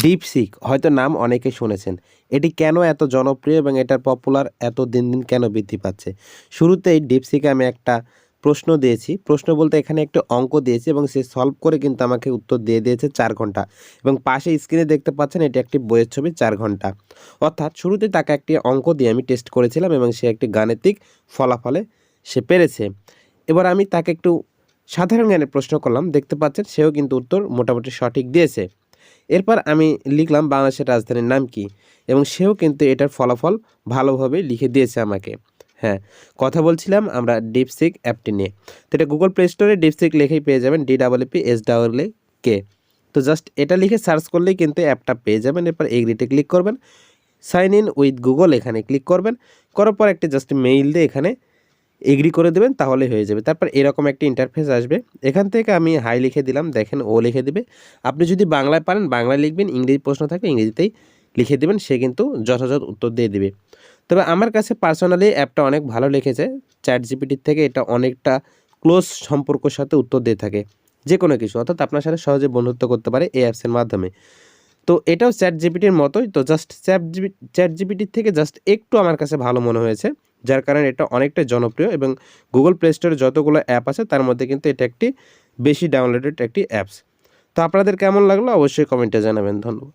DeepSeek হয়তো নাম অনেকে শুনেছেন। এটি কেন এত জনপ্রিয় এবং এটার পপুলার এত দিন, দিন কেন বৃদ্ধি পাচ্ছে? শুরুতেই ডিপসিকে আমি একটা প্রশ্ন দিয়েছি। প্রশ্ন বলতে এখানে একটা অঙ্ক দিয়েছি এবং সে সলভ করে কিন্তু আমাকে উত্তর দিয়ে দিয়েছে ৪ ঘন্টা এবং পাশে স্ক্রিনে দেখতে পাচ্ছেন এটি একটি বইয়ের ছবি ৪ ঘন্টা। অর্থাৎ শুরুতেই তাকে একটি অঙ্ক দিয়ে আমি টেস্ট করেছিলাম এবং সে একটি গাণিতিক ফলাফলে সে পেরেছে। এবার আমি তাকে একটু সাধারণ জ্ঞানের প্রশ্ন করলাম। দেখতে পাচ্ছেন সেও কিন্তু উত্তর মোটামুটি সঠিক দিয়েছে। এরপর আমি লিখলাম বাংলাদেশের রাজধানীর নাম কি? এবং সেও কিন্তু এটার ফলাফল ভালোভাবে লিখে দিয়েছে আমাকে। হ্যাঁ, কথা বলছিলাম আমরা ডিপসিক অ্যাপটি নিয়ে। তো এটা গুগল প্লে স্টোরে ডিপসিক লিখেই পেয়ে যাবেন DEEPSEEK। তো জাস্ট এটা লিখে সার্চ করলেই কিন্তু অ্যাপটা পেয়ে যাবেন। এরপর এগ্রিতে ক্লিক করবেন। সাইন ইন উইথ গুগল এখানে ক্লিক করবেন। করার পর একটি জাস্ট মেইল দিয়ে এখানে এগ্রি করে দেবেন তাহলে হয়ে যাবে। তারপর এরকম একটা ইন্টারফেস আসবে। এখান থেকে আমি হাই লিখে দিলাম, দেখেন ও লিখে দিবে। আপনি যদি বাংলায় পারেন বাংলায় লিখবেন, ইংরেজি প্রশ্ন থাকলে ইংরেজিতেই লিখে দিবেন, সে কিন্তু যথাযথ উত্তর দিয়ে দিবে। তবে আমার কাছে পার্সোনালি অ্যাপটা অনেক ভালো লেগেছে। চ্যাটজিপিটির থেকে এটা অনেকটা ক্লোজ সম্পর্কের সাথে উত্তর দিয়ে থাকে। যেকোনো কিছু অর্থাৎ আপনার সাথে সহজে বন্ধুত্ব করতে পারে এই অ্যাপসের মাধ্যমে। তো এটাও চ্যাটজিপিটির মতোই। তো জাস্ট চ্যাটজিপিটির থেকে জাস্ট একটু আমার কাছে ভালো মনে হয়েছে। যার কারণে এটা অনেকটাই জনপ্রিয় এবং গুগল প্লে স্টোরে যতগুলো অ্যাপ আছে তার মধ্যে কিন্তু এটা একটি বেশি ডাউনলোডেড একটি অ্যাপস। তো আপনাদের কেমন লাগলো অবশ্যই কমেন্টে জানাবেন। ধন্যবাদ।